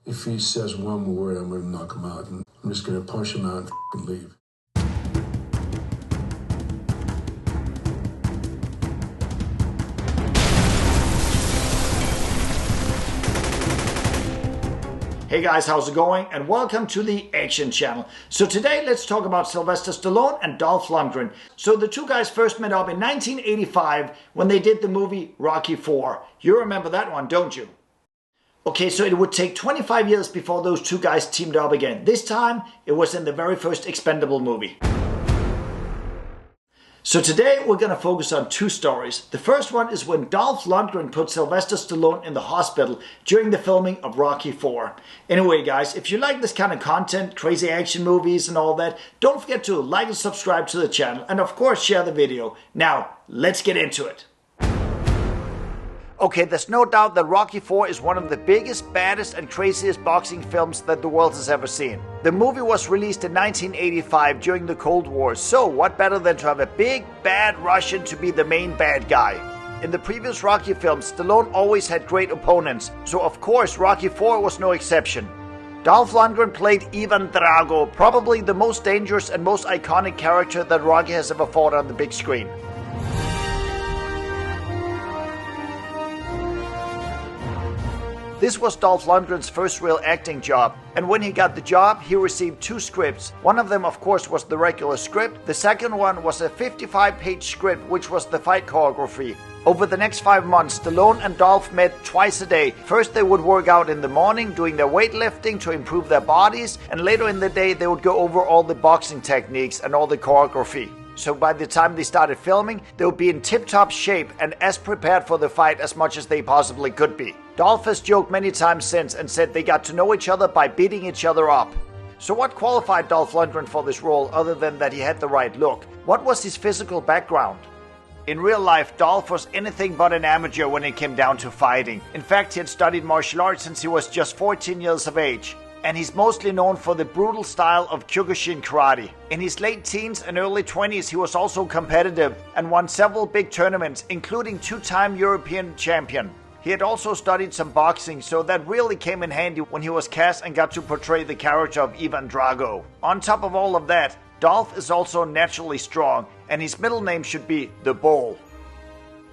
If he says one more word, I'm going to knock him out. And I'm just going to punch him out and leave. Hey guys, how's it going? And welcome to the Action Channel. So today let's talk about Sylvester Stallone and Dolph Lundgren. So the two guys first met up in 1985 when they did the movie Rocky IV. You remember that one, don't you? Okay, so it would take 25 years before those two guys teamed up again. This time, it was in the very first Expendable movie. So today we're going to focus on two stories. The first one is when Dolph Lundgren put Sylvester Stallone in the hospital during the filming of Rocky IV. Anyway guys, if you like this kind of content, crazy action movies and all that, don't forget to like and subscribe to the channel and of course share the video. Now, let's get into it. Okay, there's no doubt that Rocky IV is one of the biggest, baddest and craziest boxing films that the world has ever seen. The movie was released in 1985 during the Cold War, so what better than to have a big, bad Russian to be the main bad guy? In the previous Rocky films, Stallone always had great opponents, so of course Rocky IV was no exception. Dolph Lundgren played Ivan Drago, probably the most dangerous and most iconic character that Rocky has ever fought on the big screen. This was Dolph Lundgren's first real acting job, and when he got the job, he received two scripts. One of them, of course, was the regular script. The second one was a 55-page script, which was the fight choreography. Over the next 5 months, Stallone and Dolph met twice a day. First, they would work out in the morning, doing their weightlifting to improve their bodies, and later in the day, they would go over all the boxing techniques and all the choreography. So by the time they started filming, they would be in tip-top shape and as prepared for the fight as much as they possibly could be. Dolph has joked many times since and said they got to know each other by beating each other up. So what qualified Dolph Lundgren for this role other than that he had the right look? What was his physical background? In real life, Dolph was anything but an amateur when it came down to fighting. In fact, he had studied martial arts since he was just 14 years of age. And he's mostly known for the brutal style of Kyokushin karate. In his late teens and early 20s, he was also competitive and won several big tournaments, including two-time European champion. He had also studied some boxing, so that really came in handy when he was cast and got to portray the character of Ivan Drago. On top of all of that, Dolph is also naturally strong, and his middle name should be The Bull.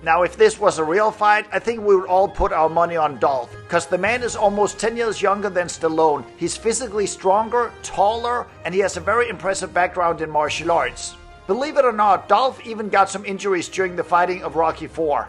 Now, if this was a real fight, I think we would all put our money on Dolph, because the man is almost 10 years younger than Stallone. He's physically stronger, taller, and he has a very impressive background in martial arts. Believe it or not, Dolph even got some injuries during the fighting of Rocky IV.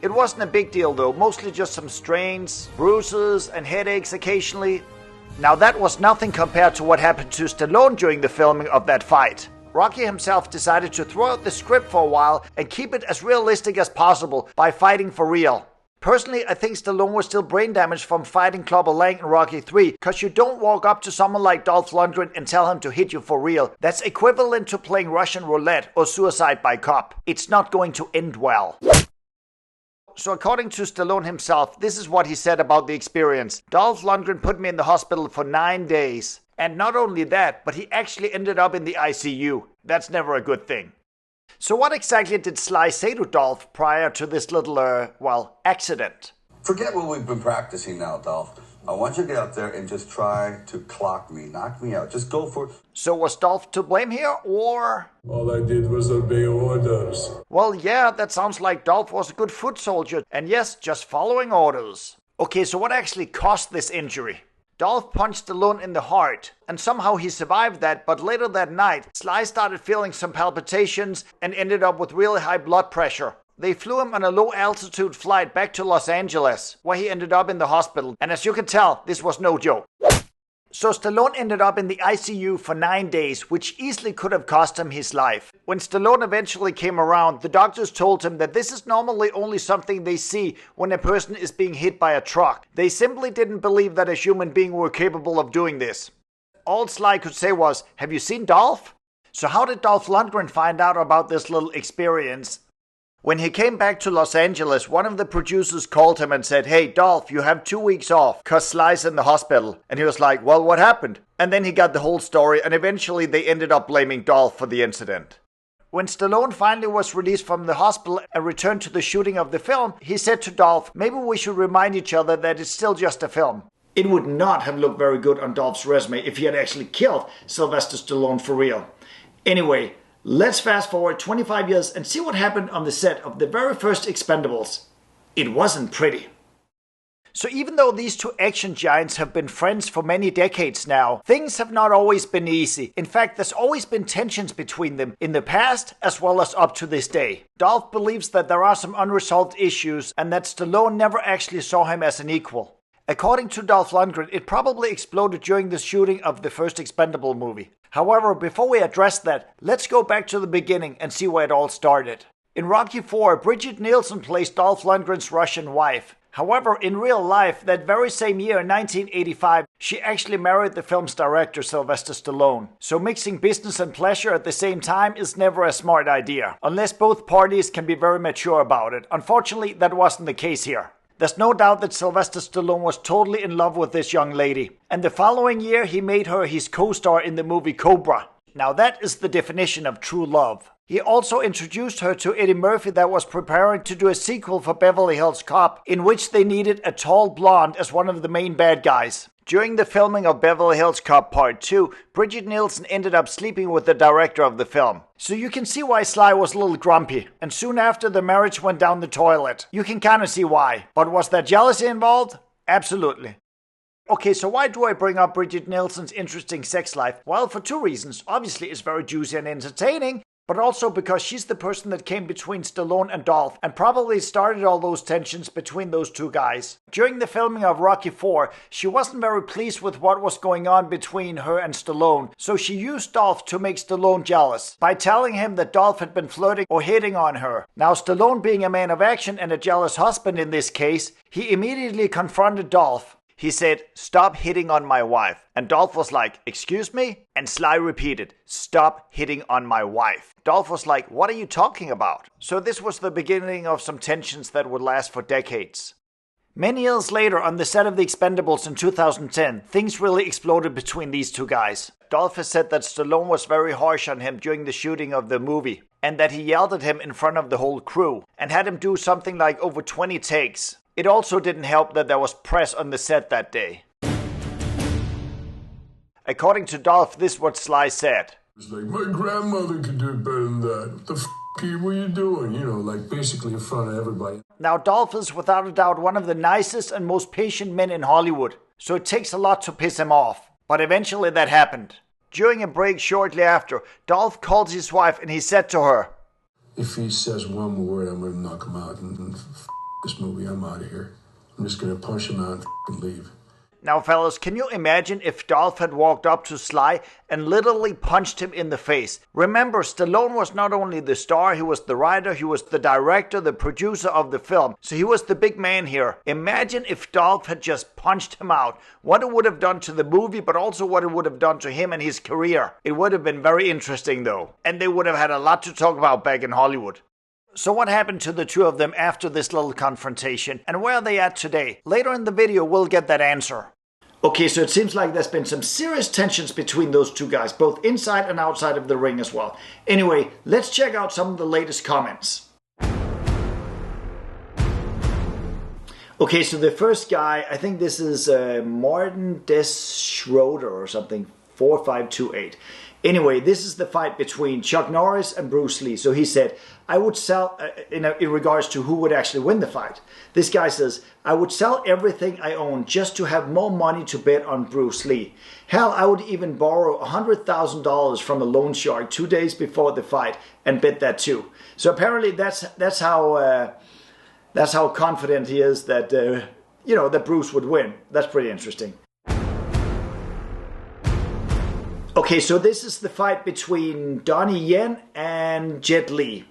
It wasn't a big deal though, mostly just some strains, bruises, and headaches occasionally. Now that was nothing compared to what happened to Stallone during the filming of that fight. Rocky himself decided to throw out the script for a while and keep it as realistic as possible by fighting for real. Personally, I think Stallone was still brain damaged from fighting Clubber Lang in Rocky III, because you don't walk up to someone like Dolph Lundgren and tell him to hit you for real. That's equivalent to playing Russian roulette or suicide by cop. It's not going to end well. So according to Stallone himself, this is what he said about the experience. Dolph Lundgren put me in the hospital for 9 days. And not only that, but he actually ended up in the ICU. That's never a good thing. So what exactly did Sly say to Dolph prior to this little, accident? Forget what we've been practicing now, Dolph. I want you to get out there and just try to clock me, knock me out. Just go for it. So was Dolph to blame here, or? All I did was obey orders. Well, yeah, that sounds like Dolph was a good foot soldier. And yes, just following orders. Okay, so what actually caused this injury? Dolph punched Stallone in the heart, and somehow he survived that, but later that night, Sly started feeling some palpitations and ended up with really high blood pressure. They flew him on a low-altitude flight back to Los Angeles, where he ended up in the hospital, and as you can tell, this was no joke. So Stallone ended up in the ICU for 9 days, which easily could have cost him his life. When Stallone eventually came around, the doctors told him that this is normally only something they see when a person is being hit by a truck. They simply didn't believe that a human being were capable of doing this. All Sly could say was, "Have you seen Dolph?" So how did Dolph Lundgren find out about this little experience? When he came back to Los Angeles, one of the producers called him and said, "Hey, Dolph, you have 2 weeks off, cause Sly's in the hospital." And he was like, "Well, what happened?" And then he got the whole story, and eventually they ended up blaming Dolph for the incident. When Stallone finally was released from the hospital and returned to the shooting of the film, he said to Dolph, maybe we should remind each other that it's still just a film. It would not have looked very good on Dolph's resume if he had actually killed Sylvester Stallone for real. Anyway, let's fast forward 25 years and see what happened on the set of the very first Expendables. It wasn't pretty. So even though these two action giants have been friends for many decades now, things have not always been easy. In fact, there's always been tensions between them in the past as well as up to this day. Dolph believes that there are some unresolved issues and that Stallone never actually saw him as an equal. According to Dolph Lundgren, it probably exploded during the shooting of the first Expendable movie. However, before we address that, let's go back to the beginning and see where it all started. In Rocky IV, Brigitte Nielsen plays Dolph Lundgren's Russian wife. However, in real life, that very same year, 1985, she actually married the film's director, Sylvester Stallone. So mixing business and pleasure at the same time is never a smart idea, unless both parties can be very mature about it. Unfortunately, that wasn't the case here. There's no doubt that Sylvester Stallone was totally in love with this young lady. And the following year, he made her his co-star in the movie Cobra. Now that is the definition of true love. He also introduced her to Eddie Murphy that was preparing to do a sequel for Beverly Hills Cop, in which they needed a tall blonde as one of the main bad guys. During the filming of Beverly Hills Cop Part 2, Brigitte Nielsen ended up sleeping with the director of the film. So you can see why Sly was a little grumpy, and soon after the marriage went down the toilet. You can kind of see why. But was there jealousy involved? Absolutely. Okay, so why do I bring up Brigitte Nielsen's interesting sex life? Well, for two reasons. Obviously, it's very juicy and entertaining, but also because she's the person that came between Stallone and Dolph and probably started all those tensions between those two guys. During the filming of Rocky IV, she wasn't very pleased with what was going on between her and Stallone, so she used Dolph to make Stallone jealous by telling him that Dolph had been flirting or hitting on her. Now, Stallone being a man of action and a jealous husband in this case, he immediately confronted Dolph. He said, "Stop hitting on my wife." And Dolph was like, "Excuse me?" And Sly repeated, "Stop hitting on my wife." Dolph was like, "What are you talking about?" So this was the beginning of some tensions that would last for decades. Many years later, on the set of The Expendables in 2010, things really exploded between these two guys. Dolph has said that Stallone was very harsh on him during the shooting of the movie, and that he yelled at him in front of the whole crew, and had him do something like over 20 takes. It also didn't help that there was press on the set that day. According to Dolph, this is what Sly said. It's like, my grandmother could do it better than that. What the what are you doing? You know, like basically in front of everybody. Now, Dolph is without a doubt one of the nicest and most patient men in Hollywood, so it takes a lot to piss him off. But eventually that happened. During a break shortly after, Dolph called his wife and he said to her, "If he says one more word, I'm going to knock him out and this movie, I'm out of here. I'm just going to punch him out and leave." Now, fellas, can you imagine if Dolph had walked up to Sly and literally punched him in the face? Remember, Stallone was not only the star, he was the writer, he was the director, the producer of the film. So he was the big man here. Imagine if Dolph had just punched him out. What it would have done to the movie, but also what it would have done to him and his career. It would have been very interesting, though. And they would have had a lot to talk about back in Hollywood. So what happened to the two of them after this little confrontation? And where are they at today? Later in the video, we'll get that answer. Okay, so it seems like there's been some serious tensions between those two guys, both inside and outside of the ring as well. Anyway, let's check out some of the latest comments. Okay, so the first guy, I think this is Martin Des Schroeder or something, 4528. Anyway, this is the fight between Chuck Norris and Bruce Lee. So he said, I would sell, in regards to who would actually win the fight. This guy says, I would sell everything I own just to have more money to bet on Bruce Lee. Hell, I would even borrow $100,000 from a loan shark 2 days before the fight and bet that too. So apparently that's how confident he is that, that Bruce would win. That's pretty interesting. Okay, so this is the fight between Donnie Yen and Jet Li.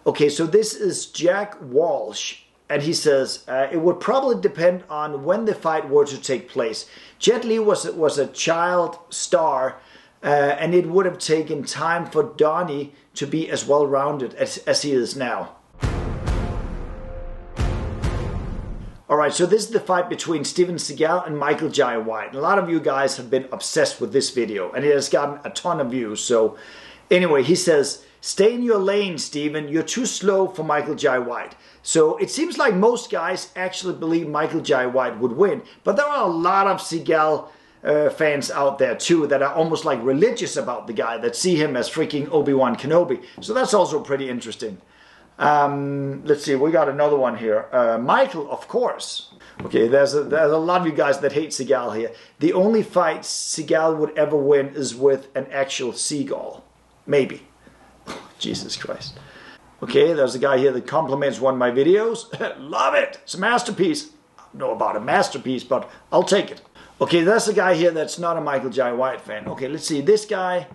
Okay, so this is Jack Walsh, and he says, it would probably depend on when the fight were to take place. Jet Li was a child star, and it would have taken time for Donnie to be as well-rounded as he is now. Alright, so this is the fight between Steven Seagal and Michael Jai White. A lot of you guys have been obsessed with this video, and it has gotten a ton of views. So anyway, he says, Stay in your lane, Steven. You're too slow for Michael Jai White. So it seems like most guys actually believe Michael Jai White would win. But there are a lot of Seagal fans out there too that are almost like religious about the guy, that see him as freaking Obi-Wan Kenobi. So that's also pretty interesting. Let's see, we got another one here. Michael, of course. Okay, there's a lot of you guys that hate Seagal here. The only fight Seagal would ever win is with an actual seagull. Maybe. Jesus Christ. Okay, there's a guy here that compliments one of my videos. Love it. It's a masterpiece. I don't know about a masterpiece, but I'll take it. Okay, there's a guy here that's not a Michael Jai White fan. Okay, let's see. This guy,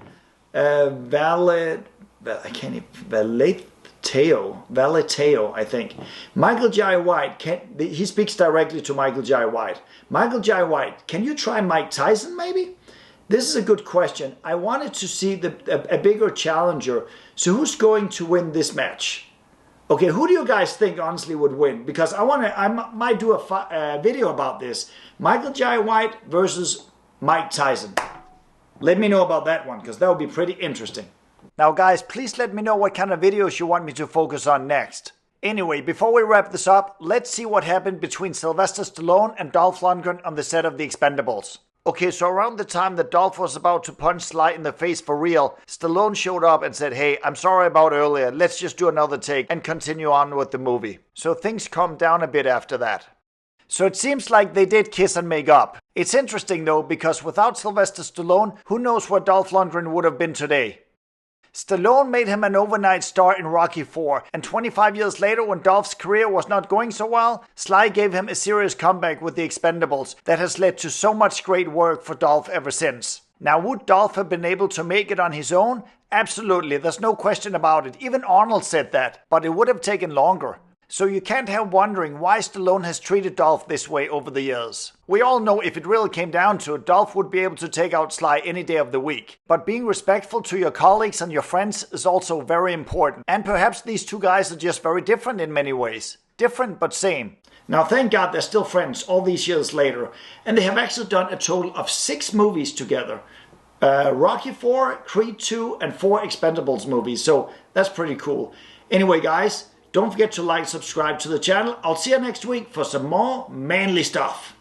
Valeteo, I think. Michael Jai White, he speaks directly to Michael Jai White. Michael Jai White, can you try Mike Tyson maybe? This is a good question. I wanted to see a bigger challenger. So who's going to win this match? Okay, who do you guys think honestly would win? Because I might do a video about this. Michael Jai White versus Mike Tyson. Let me know about that one, because that would be pretty interesting. Now guys, please let me know what kind of videos you want me to focus on next. Anyway, before we wrap this up, let's see what happened between Sylvester Stallone and Dolph Lundgren on the set of The Expendables. Okay, so around the time that Dolph was about to punch Sly in the face for real, Stallone showed up and said, hey, I'm sorry about earlier, let's just do another take and continue on with the movie. So things calmed down a bit after that. So it seems like they did kiss and make up. It's interesting though, because without Sylvester Stallone, who knows where Dolph Lundgren would have been today. Stallone made him an overnight star in Rocky IV, and 25 years later, when Dolph's career was not going so well, Sly gave him a serious comeback with The Expendables that has led to so much great work for Dolph ever since. Now, would Dolph have been able to make it on his own? Absolutely, there's no question about it. Even Arnold said that, but it would have taken longer. So you can't help wondering why Stallone has treated Dolph this way over the years. We all know if it really came down to it, Dolph would be able to take out Sly any day of the week. But being respectful to your colleagues and your friends is also very important. And perhaps these two guys are just very different in many ways. Different but same. Now thank God they're still friends all these years later. And they have actually done a total of 6 movies together. Rocky IV, Creed II, and 4 Expendables movies. So that's pretty cool. Anyway guys, don't forget to like, subscribe to the channel. I'll see you next week for some more manly stuff.